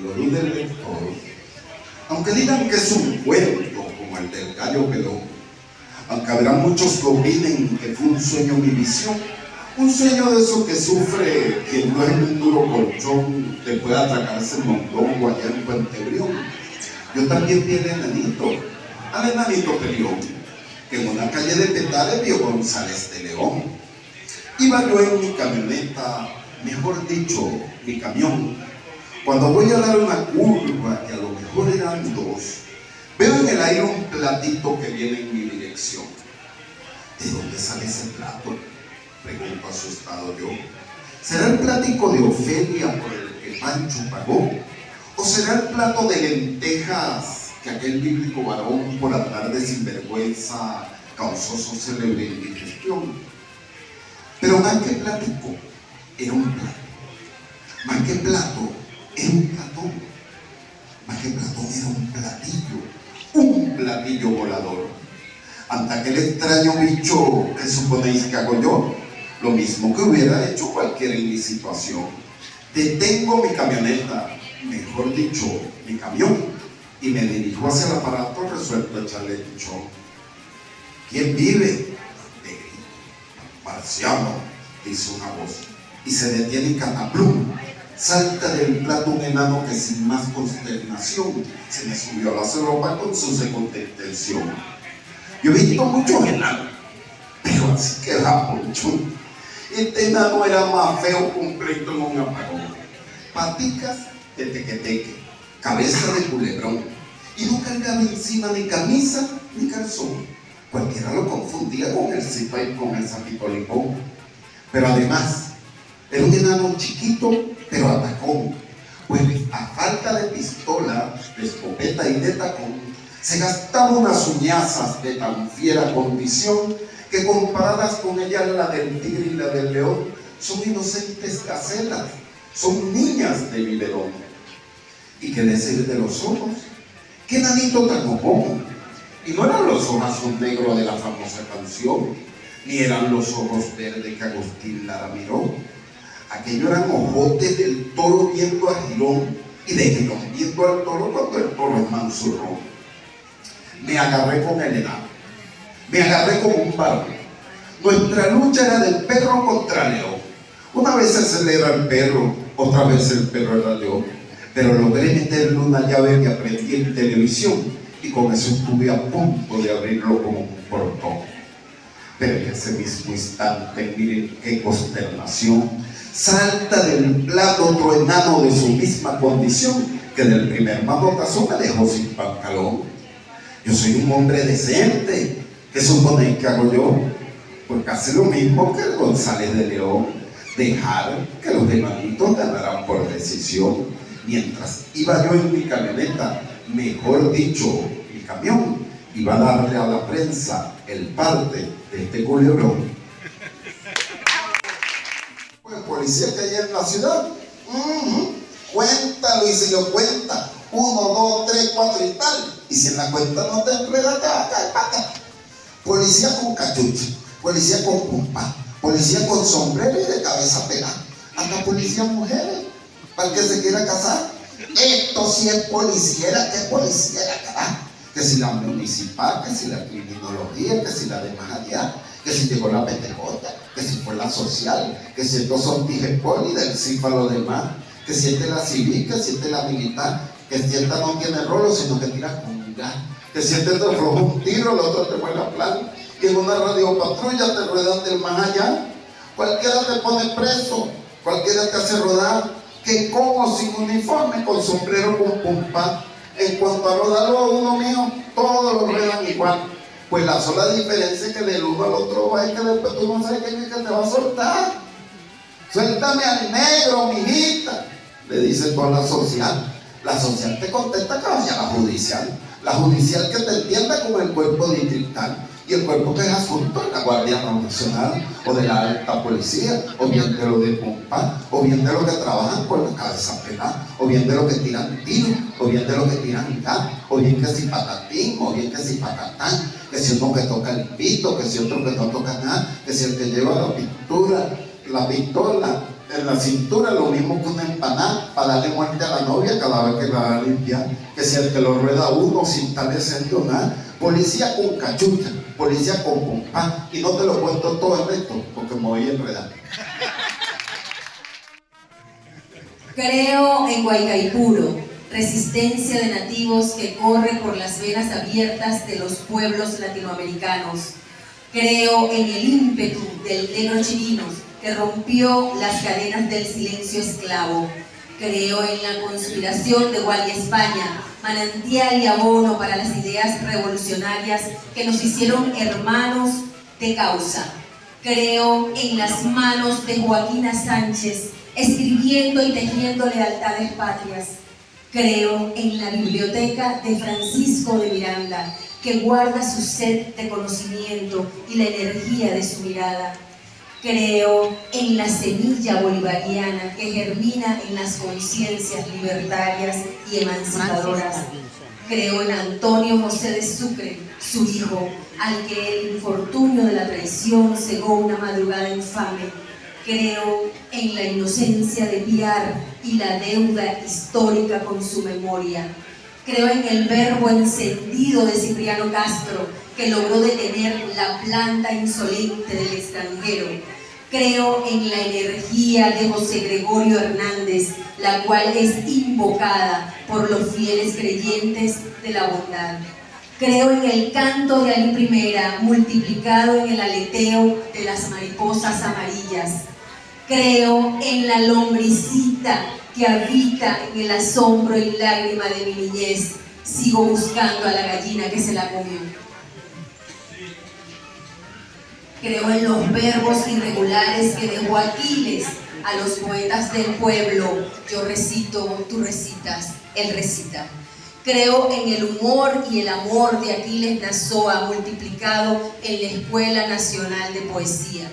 lo dude el lector, aunque digan que es un cuento como el del gallo pelón, aunque habrá muchos que opinen que fue un sueño mi visión, un sueño de eso que sufre quien no es un duro colchón que pueda atracarse en Mondongo allá en Puente Brión. Yo también vi al enanito Pelión, que en una calle de Petare vio González de León. Iba yo en mi camioneta, mejor dicho, mi camión. Cuando voy a dar una curva, que a lo mejor eran dos, veo en el aire un platito que viene en mi dirección. ¿De dónde sale ese plato?, pregunto asustado yo. ¿Será el plático de Ofelia por el que Pancho pagó? ¿O será el plato de lentejas que aquel bíblico varón por andar de sinvergüenza causó su célebre indigestión? Pero más que plático, era un plato. Más que plato, era un platón. Más que platón, era un platillo volador. Ante aquel extraño bicho, ¿qué suponéis que hago yo? Lo mismo que hubiera hecho cualquier en mi situación. Detengo mi camioneta, mejor dicho, mi camión, y me dirijo hacia el aparato resuelto a echarle pichón. ¿Quién vive? De grito. Marciano, dice una voz, y se detiene en cataplum. Salta del plato un enano que sin más consternación se me subió a la soropa con su segunda intención. Yo he visto muchos enanos, pero así que da mucho. Este enano era más feo que un pleito en un apagón. Paticas de tequeteque, cabeza de culebrón, y no cargaba encima ni camisa ni calzón. Cualquiera lo confundía con el zipa y con el sapito limón. Pero además, era un enano chiquito, pero atacón, pues a falta de pistola, de escopeta y de tacón, se gastaba unas uñazas de tan fiera condición que comparadas con ellas la del tigre y la del león son inocentes gacelas, son niñas de biberón. ¿Y qué decir de los ojos? ¡Qué nanito tan ojón! Y no eran los ojos azul negro de la famosa canción, ni eran los ojos verdes que Agustín Lara miró. Aquellos eran ojotes del toro viendo a Girón y de Girón viendo al toro cuando el toro es mansurrón. Me agarré con el enano, me agarré como un varón. Nuestra lucha era del perro contra el león. Una vez se era el perro, otra vez el perro era el león, pero logré meterle una llave que aprendí en televisión y con eso estuve a punto de abrirlo como un portón. Pero en ese mismo instante, miren qué consternación, salta del plato otro enano de su misma condición que del primer manotazo me dejó sin pantalón. Yo soy un hombre decente, ¿qué suponéis que hago yo? Porque hace lo mismo que el González de León, dejar que los enanitos ganaran por decisión. Mientras iba yo en mi camioneta, mejor dicho, mi camión, iba a darle a la prensa el parte de este culebrón. Pues el policía que hay en la ciudad, cuéntalo, y si lo cuenta, 1, 2, 3, 4 y tal. Y si en la cuenta no te enreda, acá. Policía con cachucha, policía con pompa, policía con sombrero y de cabeza pelada. Hasta policía mujeres, para el que se quiera casar. Esto sí es policiera, ¿qué policiera, carajo? Que si la municipal, que si la criminología, que si la de más allá, que si llegó la PTJ, que si fue la social, que si estos son poli del cífalo de demás, que si esta es la civil, que si esta es la militar, que si esta no tiene rolo, sino que tira con gas, que si este te afloja un tiro, el otro te vuela plan, y en una radiopatrulla te ruedan del más allá. Cualquiera te pone preso, cualquiera te hace rodar, que como sin uniforme, con sombrero, con pompa. En cuanto a rodarlo a uno mío, todos lo ruedan igual. Pues la sola diferencia es que del uno al otro va, es que después tú no sabes quién es que te va a soltar. Suéltame al negro, mijita, le dice toda la social. La social te contesta que vaya a la judicial. La judicial que te entienda como el cuerpo distrital. Y el cuerpo que es asunto de la Guardia Nacional o de la alta policía, o bien de lo de pompa, o bien de los que trabajan con la cabeza pelada, o bien de los que tiran tiros, o bien de los que tiran gas, o bien que si patatín, o bien que si patatán, que si uno que toca el pito, que si otro que no toca nada, que si el que lleva la pintura, la pistola, en la cintura, lo mismo que una empanada, para darle muerte a la novia cada vez que la va a limpiar, que si el que lo rueda uno sin estar descendido nada, policía con cachucha, policía con compás, y no te lo cuento todo en esto, porque me voy a enredar. Creo en Guaycaipuro, resistencia de nativos que corre por las venas abiertas de los pueblos latinoamericanos. Creo en el ímpetu del negro chileno que rompió las cadenas del silencio esclavo. Creo en la conspiración de Guardia España, manantial y abono para las ideas revolucionarias que nos hicieron hermanos de causa. Creo en las manos de Joaquina Sánchez, escribiendo y tejiendo lealtades patrias. Creo en la biblioteca de Francisco de Miranda, que guarda su sed de conocimiento y la energía de su mirada. Creo en la semilla bolivariana que germina en las conciencias libertarias y emancipadoras. Creo en Antonio José de Sucre, su hijo, al que el infortunio de la traición cegó una madrugada infame. Creo en la inocencia de Piar y la deuda histórica con su memoria. Creo en el verbo encendido de Cipriano Castro, que logró detener la planta insolente del extranjero. Creo en la energía de José Gregorio Hernández, la cual es invocada por los fieles creyentes de la bondad. Creo en el canto de Ali Primera, multiplicado en el aleteo de las mariposas amarillas. Creo en la lombricita que habita en el asombro y lágrima de mi niñez. Sigo buscando a la gallina que se la comió. Creo en los verbos irregulares que dejó Aquiles a los poetas del pueblo. Yo recito, tú recitas, él recita. Creo en el humor y el amor de Aquiles Nazoa multiplicado en la Escuela Nacional de Poesía.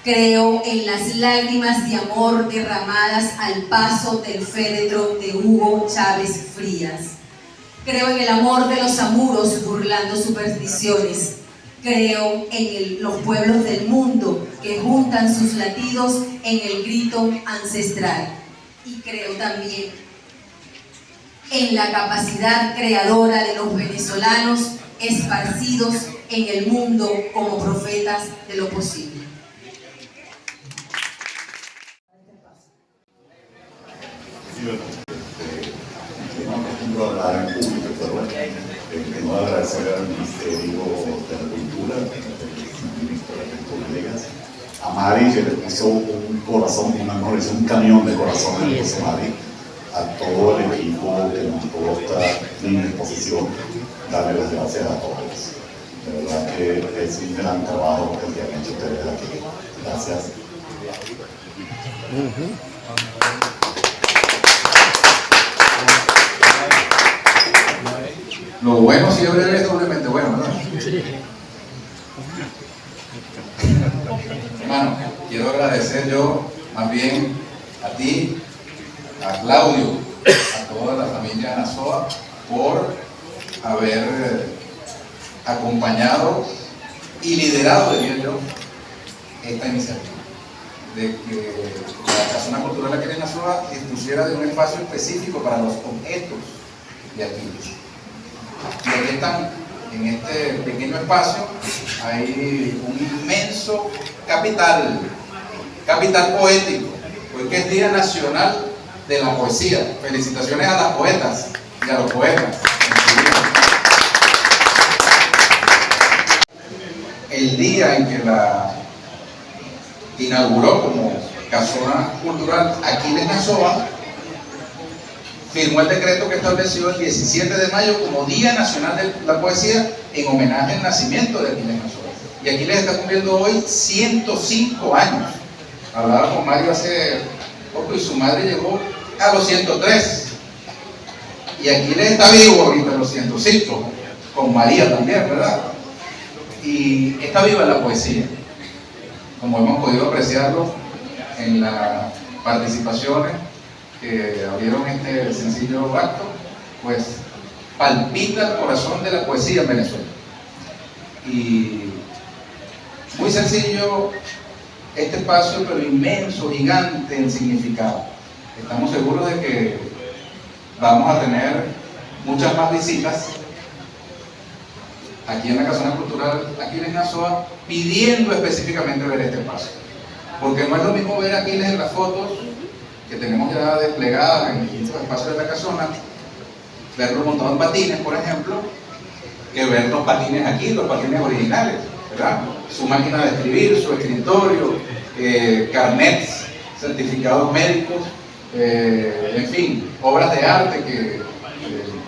Creo en las lágrimas de amor derramadas al paso del féretro de Hugo Chávez Frías. Creo en el amor de los amuros burlando supersticiones. Creo en los pueblos del mundo que juntan sus latidos en el grito ancestral. Y creo también en la capacidad creadora de los venezolanos esparcidos en el mundo como profetas de lo posible. No acostumbro a hablar en público, pero bueno, tengo que agradecer al Ministerio de la Cultura, al ministro de colegas, a Mari, que le puso un corazón, un camión de corazón en el Mari, a todo el equipo que nos puso en exposición, darle las gracias a todos. De verdad que es un gran trabajo el que han hecho ustedes aquí. Gracias. Lo bueno siempre es doblemente bueno, ¿verdad? Sí. Hermano, quiero agradecer yo más bien a ti, a Claudio, a toda la familia Nazoa por haber acompañado y liderado, diría yo, esta iniciativa de que la Casona Cultural aquí en Nazoa dispusiera de un espacio específico para los objetos de Aquiles. Y aquí están, en este pequeño espacio, hay un inmenso capital poético, porque es Día Nacional de la Poesía. Felicitaciones a las poetas y a los poetas. El día en que la inauguró como Casona Cultural Aquiles Nazoa, firmó el decreto que estableció el 17 de mayo como Día Nacional de la Poesía en homenaje al nacimiento de Aquiles Nazoa. Y Aquiles está cumpliendo hoy 105 años. Hablaba con Mario hace poco y su madre llegó a los 103. Y Aquiles está vivo ahorita a los 105, con María también, ¿verdad? Y está viva la poesía, como hemos podido apreciarlo en las participaciones que abrieron este sencillo acto, pues palpita el corazón de la poesía en Venezuela. Y Muy sencillo este espacio, pero inmenso, gigante en significado. Estamos seguros de que vamos a tener muchas más visitas aquí en la Casona Cultural Aquiles Nazoa, pidiendo específicamente ver este espacio. Porque no es lo mismo ver a Aquiles en las fotos que tenemos ya desplegadas en distintos espacios de la casona, verlo montado en patines, por ejemplo, que ver los patines aquí, los patines originales, ¿verdad? Su máquina de escribir, su escritorio, carnets, certificados médicos, en fin, obras de arte que,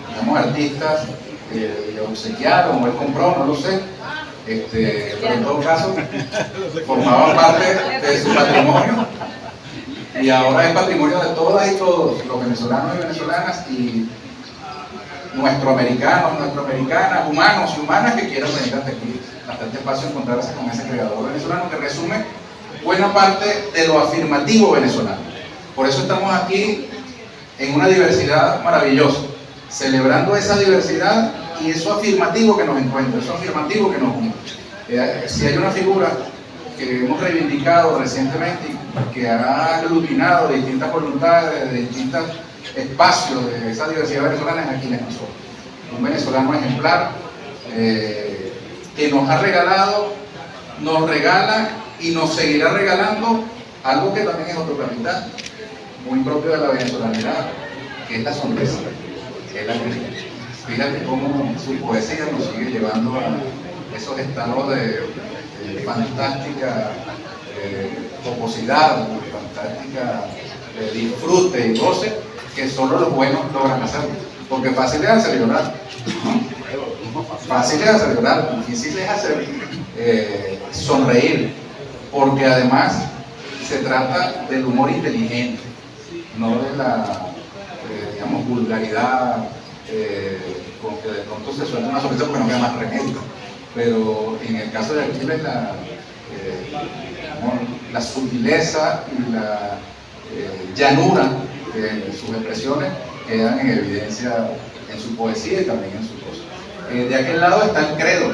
digamos, artistas le obsequiaron o él compró, no lo sé, pero en todo caso formaban parte de su patrimonio y ahora es patrimonio de todas y todos los venezolanos y venezolanas y nuestroamericanos, nuestroamericanas, humanos y humanas que quieran venir hasta aquí, hasta este espacio, encontrarse con ese creador venezolano que resume buena parte de lo afirmativo venezolano. Por eso estamos aquí en una diversidad maravillosa, celebrando esa diversidad y eso afirmativo que nos encuentra, eso afirmativo que nos une. Si hay una figura que hemos reivindicado recientemente y que ha aglutinado distintas voluntades, de distintos espacios de esa diversidad venezolana, es Aquiles Nazoa, un venezolano ejemplar que nos ha regalado, nos regala y nos seguirá regalando algo que también es otro capital muy propio de la venezolanidad, que es la sonrisa, que es la alegría. Fíjate cómo su poesía nos sigue llevando a esos estados de fantástica jocosidad, fantástica disfrute y goce que solo los buenos logran hacer, porque fácil es hacer llorar, fácil es hacer llorar, difícil es hacer sonreír, porque además se trata del humor inteligente, no de la digamos, vulgaridad con que de pronto se suelta una sonrisa porque no queda más remedio. Pero en el caso de Aquiles la sutileza y la llanura de sus expresiones quedan en evidencia en su poesía y también en su prosa. De aquel lado está el credo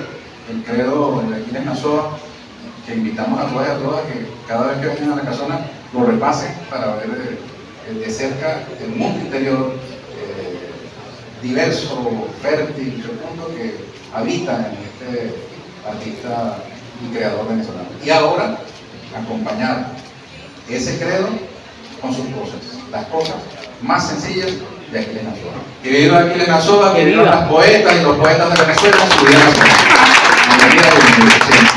de Aquiles Nazoa, que invitamos a todas y a todas que cada vez que vengan a la casona lo repasen para ver de cerca el mundo interior diverso, fértil, fecundo que habita en este artista y creador venezolano. Y ahora, acompañar ese credo con sus cosas, las cosas más sencillas de Aquiles Nazoa. Que viva Aquiles Nazoa, que vivan las poetas y los poetas de Venezuela en su vida nacional. Bienvenida, bienvenida.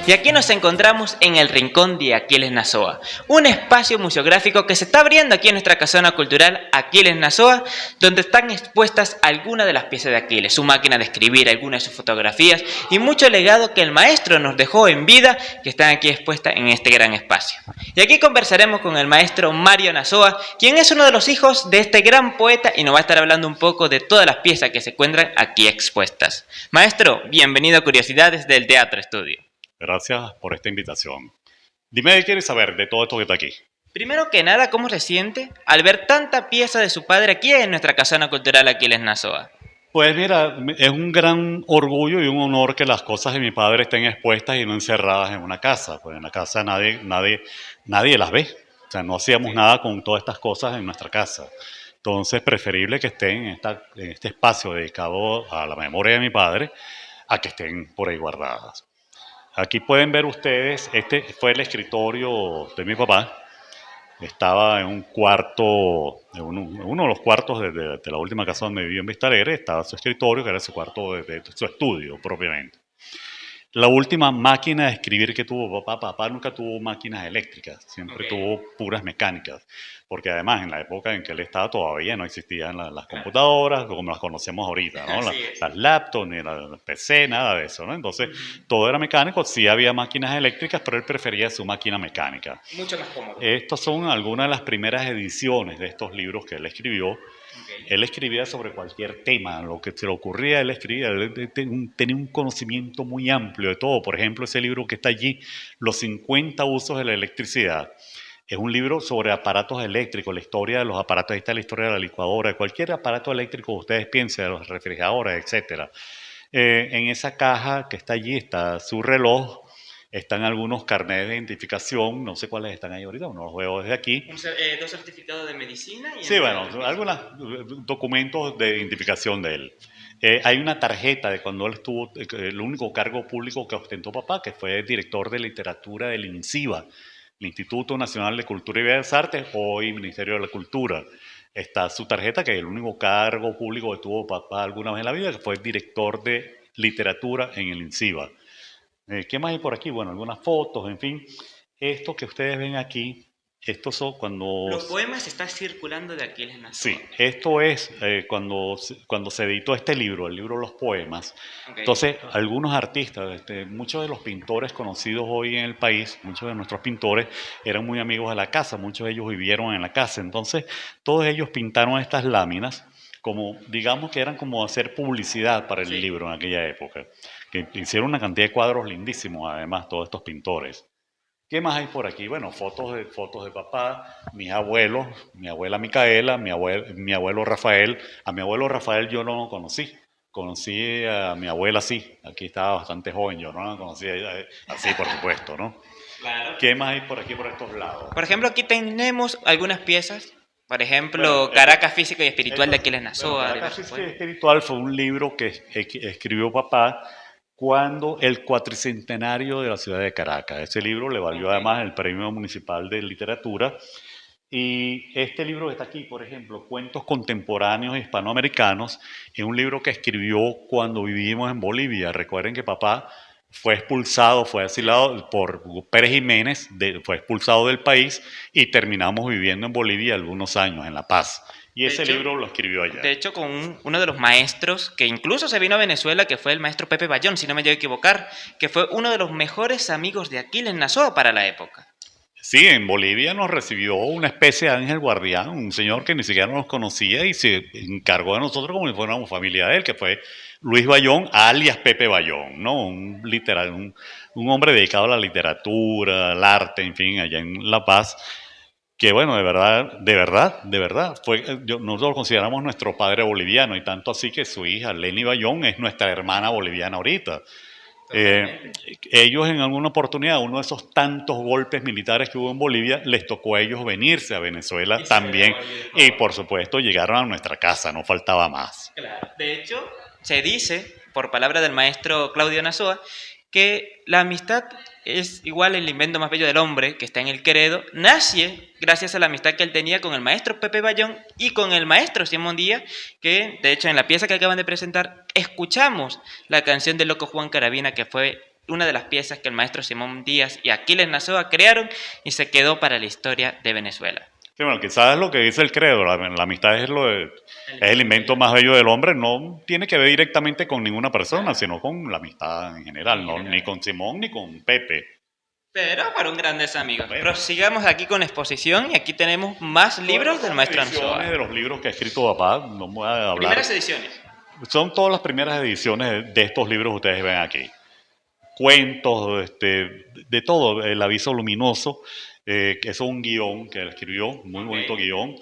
Y aquí nos encontramos en el Rincón de Aquiles Nazoa, un espacio museográfico que se está abriendo aquí en nuestra casona cultural Aquiles Nazoa, donde están expuestas algunas de las piezas de Aquiles, su máquina de escribir, algunas de sus fotografías y mucho legado que el maestro nos dejó en vida, que están aquí expuestas en este gran espacio. Y aquí conversaremos con el maestro Mario Nazoa, quien es uno de los hijos de este gran poeta y nos va a estar hablando un poco de todas las piezas que se encuentran aquí expuestas. Maestro, bienvenido a Curiosidades del Teatro Estudio. Gracias por esta invitación. Dime qué quieres saber de todo esto que está aquí. Primero que nada, ¿cómo se siente al ver tanta pieza de su padre aquí en nuestra casona cultural Aquiles Nazoa? Pues mira, es un gran orgullo y un honor que las cosas de mi padre estén expuestas y no encerradas en una casa. Pues en la casa nadie las ve. O sea, no hacíamos nada con todas estas cosas en nuestra casa. Entonces, preferible que estén en este espacio dedicado a la memoria de mi padre, a que estén por ahí guardadas. Aquí pueden ver ustedes, este fue el escritorio de mi papá. Estaba en un cuarto, en uno de los cuartos de la última casa donde vivió en Vista Alegre, estaba su escritorio, que era su cuarto de su estudio propiamente. La última máquina de escribir que tuvo papá nunca tuvo máquinas eléctricas, siempre tuvo puras mecánicas, porque además en la época en que él estaba todavía no existían las computadoras como las conocemos ahorita, ¿no? Las laptops, ni las PC, nada de eso, ¿no? Entonces todo era mecánico, sí había máquinas eléctricas, pero él prefería su máquina mecánica. Mucho más cómodo. Estas son algunas de las primeras ediciones de estos libros que él escribió. Él escribía sobre cualquier tema, lo que se le ocurría, él escribía, él tenía un conocimiento muy amplio de todo. Por ejemplo, ese libro que está allí, Los 50 usos de la electricidad, es un libro sobre aparatos eléctricos, la historia de los aparatos, ahí está la historia de la licuadora, de cualquier aparato eléctrico que ustedes piensen, de los refrigeradores, etc. En esa caja que está allí está su reloj, están algunos carnets de identificación, no sé cuáles están ahí ahorita, no los veo desde aquí. Dos certificados de medicina y... Sí, bueno, algunos documentos de identificación de él. Hay una tarjeta de cuando él estuvo, el único cargo público que ostentó papá, que fue director de literatura del INCIBA, el Instituto Nacional de Cultura y Bellas Artes, hoy Ministerio de la Cultura. Está su tarjeta, que es el único cargo público que tuvo papá alguna vez en la vida, que fue director de literatura en el INCIBA. ¿Qué más hay por aquí? Bueno, algunas fotos, en fin. Esto que ustedes ven aquí, estos son cuando... Los poemas están circulando de Aquiles Nazoa. Sí, esto es cuando se editó este libro, el libro Los Poemas. Okay. Entonces, algunos artistas, muchos de los pintores conocidos hoy en el país, muchos de nuestros pintores eran muy amigos de la casa, muchos de ellos vivieron en la casa. Entonces, todos ellos pintaron estas láminas como, digamos que eran como hacer publicidad para el libro en aquella época. Que hicieron una cantidad de cuadros lindísimos, además, todos estos pintores. ¿Qué más hay por aquí? Bueno, fotos de papá, mis abuelos, mi abuela Micaela, mi abuelo Rafael. A mi abuelo Rafael yo no lo conocí. Conocí a mi abuela sí, aquí estaba bastante joven, yo no la conocí así, por supuesto, ¿no? Claro. ¿Qué más hay por aquí, por estos lados? Por ejemplo, aquí tenemos algunas piezas. Por ejemplo, Caracas Físico y Espiritual de Aquiles Nazoa. Caracas Físico y Espiritual fue un libro que escribió papá cuando el cuatricentenario de la ciudad de Caracas. Ese libro le valió además el Premio Municipal de Literatura. Y este libro que está aquí, por ejemplo, Cuentos Contemporáneos Hispanoamericanos, es un libro que escribió cuando vivimos en Bolivia. Recuerden que papá fue expulsado, fue asilado por Pérez Jiménez, fue expulsado del país y terminamos viviendo en Bolivia algunos años, en La Paz. Y ese libro lo escribió allá. De hecho, con uno de los maestros que incluso se vino a Venezuela, que fue el maestro Pepe Bayón, si no me llevo a equivocar, que fue uno de los mejores amigos de Aquiles Nazoa para la época. Sí, en Bolivia nos recibió una especie de ángel guardián, un señor que ni siquiera nos conocía y se encargó de nosotros como si fuéramos familia de él, que fue Luis Bayón, alias Pepe Bayón, ¿no? Un hombre dedicado a la literatura, al arte, en fin, allá en La Paz. Que bueno, de verdad, nosotros lo consideramos nuestro padre boliviano y tanto así que su hija, Lenny Bayón, es nuestra hermana boliviana ahorita. Ellos en alguna oportunidad, uno de esos tantos golpes militares que hubo en Bolivia, les tocó a ellos venirse a Venezuela también y por supuesto llegaron a nuestra casa, no faltaba más. Claro. De hecho, se dice, por palabra del maestro Claudio Nazoa, que la amistad es igual el invento más bello del hombre, que está en el credo, nace gracias a la amistad que él tenía con el maestro Pepe Bayón y con el maestro Simón Díaz, que de hecho en la pieza que acaban de presentar escuchamos la canción del Loco Juan Carabina, que fue una de las piezas que el maestro Simón Díaz y Aquiles Nazoa crearon y se quedó para la historia de Venezuela. Sí, bueno, quizás es lo que dice el credo, la amistad es, es el invento más bello del hombre, no tiene que ver directamente con ninguna persona, sino con la amistad en general, ¿no? Ni con Simón ni con Pepe. Pero fueron grandes amigos. Prosigamos aquí con exposición y aquí tenemos más libros del maestro Nazoa. De los libros que ha escrito papá, no voy a hablar. Primeras ediciones. Son todas las primeras ediciones de estos libros que ustedes ven aquí. Cuentos, de todo, El aviso luminoso, que es un guión que él escribió, muy bonito guión.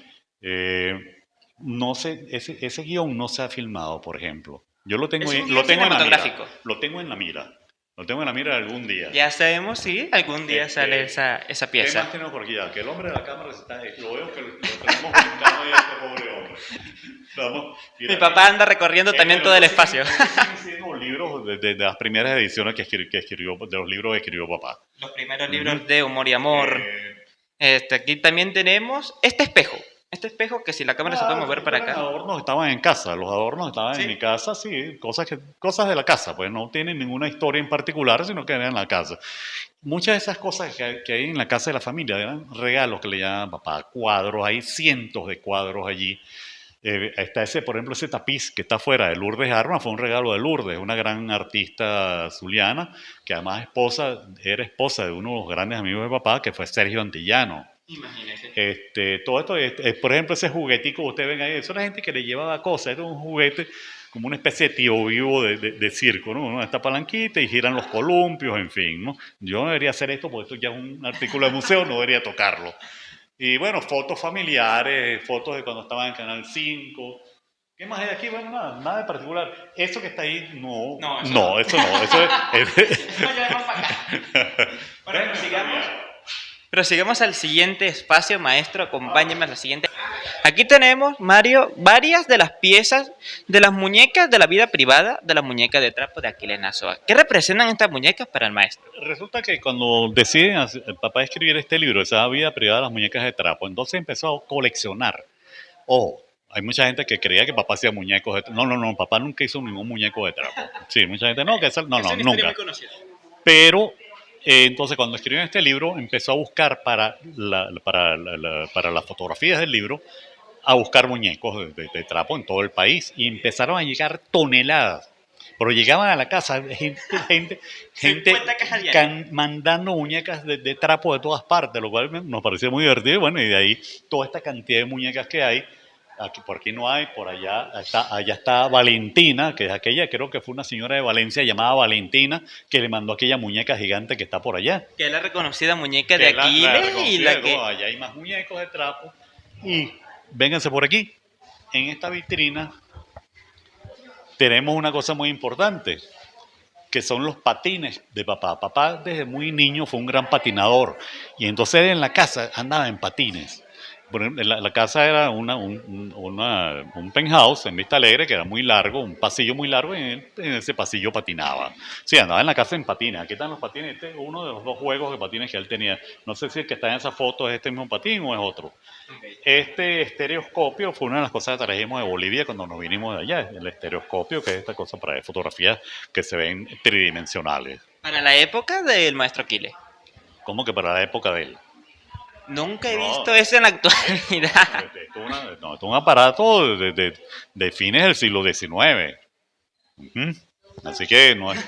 No sé, ese guión no se ha filmado, por ejemplo. Yo lo tengo, Es un lo guión tengo en la mira. cinematográfico. Lo tengo en la mira. Lo tengo en la mira algún día. Ya sabemos si algún día sale esa ¿Qué pieza. más tenemos por aquí? Ya, que el hombre de la cámara lo veo que lo tenemos brincando ahí a este pobre hombre. Vamos, mira, Mi papá anda recorriendo también todo el espacio. Los libros de las primeras ediciones que escribió, de los libros que escribió papá. Los primeros libros de humor y amor. Aquí también tenemos este espejo que si la cámara se puede mover para acá. Los adornos estaban en casa, los adornos estaban ¿Sí? en mi casa, sí, cosas de la casa, pues no tienen ninguna historia en particular, sino que eran en la casa. Muchas de esas cosas que hay en la casa de la familia eran regalos que le llamaban papá, cuadros, hay cientos de cuadros allí. Está por ejemplo, ese tapiz que está afuera de Lourdes Arma, fue un regalo de Lourdes, una gran artista zuliana, que además era esposa de uno de los grandes amigos de papá, que fue Sergio Antillano. Imagínese. Todo esto, por ejemplo, ese juguetico que ustedes ven ahí, eso era gente que le llevaba cosas, era un juguete como una especie de tío vivo de circo, ¿no? Esta palanquita y giran los columpios, en fin, ¿no? Yo no debería hacer esto porque esto ya es un artículo de museo, no debería tocarlo. Y bueno, fotos familiares, fotos de cuando estaba en Canal 5. ¿Qué más hay aquí? Bueno, nada de particular. Eso que está ahí, eso es... Bueno, prosigamos al siguiente espacio, maestro, acompáñeme a la siguiente. Aquí tenemos, Mario, varias de las piezas de las muñecas de la vida privada de la muñeca de trapo de Aquiles Nazoa. ¿Qué representan estas muñecas para el maestro? Resulta que cuando deciden el papá escribir este libro, esa vida privada de las muñecas de trapo, entonces empezó a coleccionar. Hay mucha gente que creía que papá hacía muñecos de trapo. No, papá nunca hizo ningún muñeco de trapo. Sí, mucha gente, nunca. Pero entonces cuando escribió este libro empezó a buscar para las fotografías del libro, a buscar muñecos de trapo en todo el país y empezaron a llegar toneladas. Pero llegaban a la casa gente mandando muñecas de trapo de todas partes, lo cual nos pareció muy divertido. Y bueno, y de ahí toda esta cantidad de muñecas que hay. Por aquí no hay, por allá está Valentina, que es aquella, creo que fue una señora de Valencia llamada Valentina, que le mandó aquella muñeca gigante que está por allá. Que es la reconocida muñeca de Aquiles y la que... Allá hay más muñecos de trapo. Y vénganse por aquí. En esta vitrina tenemos una cosa muy importante, que son los patines de papá. Papá desde muy niño fue un gran patinador y entonces en la casa andaba en patines. La casa era un penthouse en Vista Alegre que era muy largo, un pasillo muy largo y en ese pasillo patinaba. Sí, andaba en la casa en patines. Aquí están los patines. Este es uno de los dos juegos de patines que él tenía. No sé si el que está en esa foto es este mismo patín o es otro. Este estereoscopio fue una de las cosas que trajimos de Bolivia cuando nos vinimos de allá. El estereoscopio, que es esta cosa para fotografías que se ven tridimensionales. Para la época del maestro Aquiles. ¿Cómo que para la época de él? Nunca he visto eso en la actualidad. Esto es un aparato de fines del siglo XIX. Así que no es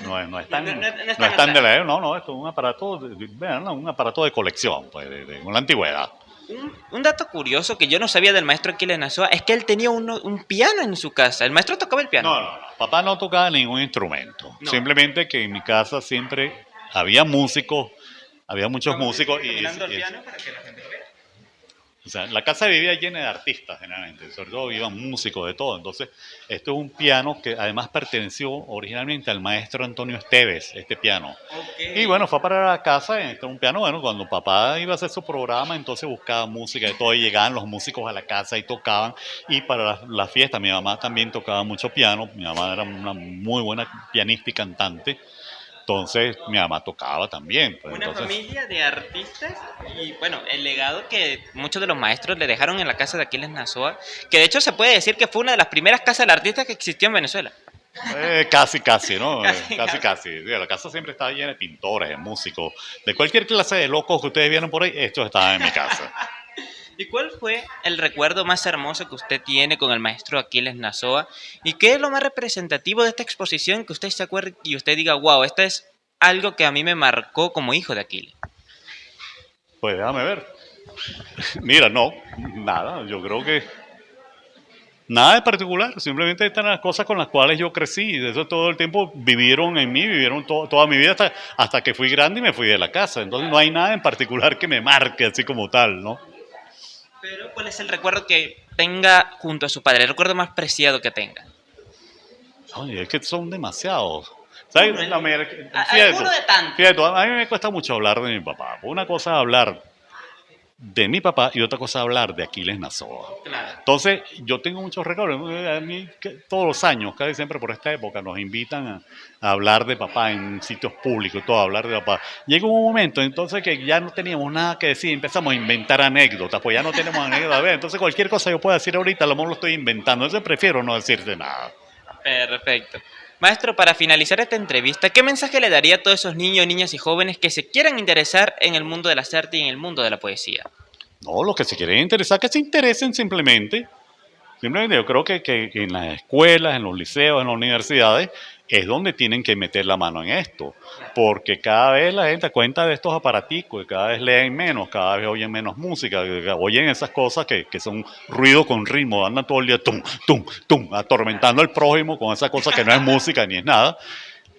tan de la época. No, esto es un aparato, un aparato de colección, pues, de la antigüedad. Un dato curioso que yo no sabía del maestro Aquiles Nazoa es que él tenía un piano en su casa. ¿El maestro tocaba el piano? No. Papá no tocaba ningún instrumento. No. Simplemente que en mi casa siempre había músicos. Había muchos músicos y el piano para que la gente lo vea. O sea, la casa vivía llena de artistas generalmente, sobre todo iban músicos de todo. Entonces, esto es un piano que además perteneció originalmente al maestro Antonio Esteves, este piano. Okay. Y bueno, fue para la casa, este un piano, bueno, cuando papá iba a hacer su programa, entonces buscaba música y todo, y llegaban los músicos a la casa y tocaban. Y para la fiesta, mi mamá también tocaba mucho piano, mi mamá era una muy buena pianista y cantante. Entonces mi mamá tocaba también. Pues, una familia de artistas y bueno, el legado que muchos de los maestros le dejaron en la casa de Aquiles Nazoa, que de hecho se puede decir que fue una de las primeras casas del artista que existió en Venezuela. Casi, ¿no? Casi, Casi. Sí, la casa siempre estaba llena de pintores, de músicos, de cualquier clase de locos que ustedes vieron por ahí, estos estaban en mi casa. ¿Y cuál fue el recuerdo más hermoso que usted tiene con el maestro Aquiles Nazoa? ¿Y qué es lo más representativo de esta exposición que usted se acuerde y usted diga, wow, esto es algo que a mí me marcó como hijo de Aquiles? Pues déjame ver. Mira, no, nada, yo creo que nada de particular, simplemente están las cosas con las cuales yo crecí, de eso todo el tiempo vivieron en mí, vivieron toda mi vida hasta que fui grande y me fui de la casa, entonces no hay nada en particular que me marque así como tal, ¿no? Pero, ¿cuál es el recuerdo que tenga junto a su padre? El recuerdo más preciado que tenga. Oye, es que son demasiados. ¿Sabes? Uno, No, mira, alguno de tantos. fíjate, a mí me cuesta mucho hablar de mi papá. Una cosa es hablar de mi papá y otra cosa es hablar de Aquiles Nazoa. Claro. Entonces, yo tengo muchos recuerdos. A mí, todos los años, casi siempre por esta época, nos invitan a hablar de papá en sitios públicos, todo, a hablar de papá. Llega un momento entonces que ya no teníamos nada que decir, empezamos a inventar anécdotas, pues ya no tenemos anécdotas. A ver, entonces cualquier cosa yo pueda decir ahorita, a lo mejor lo estoy inventando. Entonces prefiero no decirte nada. Perfecto. Maestro, para finalizar esta entrevista, ¿qué mensaje le daría a todos esos niños, niñas y jóvenes que se quieran interesar en el mundo de las artes y en el mundo de la poesía? No, los que se quieren interesar, que se interesen simplemente. Simplemente yo creo que en las escuelas, en los liceos, en las universidades, es donde tienen que meter la mano en esto. Porque cada vez la gente cuenta de estos aparaticos, cada vez leen menos, cada vez oyen menos música, oyen esas cosas que son ruido con ritmo, andan todo el día tum, tum, tum, atormentando al prójimo con esa cosa que no es música ni es nada.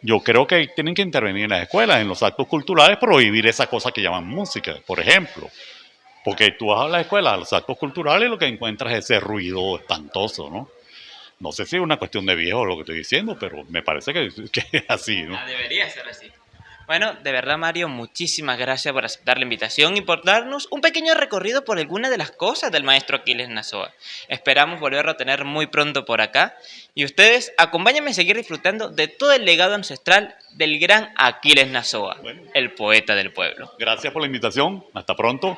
Yo creo que tienen que intervenir en las escuelas, en los actos culturales, prohibir esa cosa que llaman música, por ejemplo. Porque tú vas a la escuela, a los actos culturales, y lo que encuentras es ese ruido espantoso, ¿no? No sé si es una cuestión de viejo lo que estoy diciendo, pero me parece que es así, ¿no? Debería ser así. Bueno, de verdad, Mario, muchísimas gracias por aceptar la invitación y por darnos un pequeño recorrido por algunas de las cosas del maestro Aquiles Nazoa. Esperamos volverlo a tener muy pronto por acá. Y ustedes, acompáñenme a seguir disfrutando de todo el legado ancestral del gran Aquiles Nazoa, Bueno. el poeta del pueblo. Gracias por la invitación. Hasta pronto.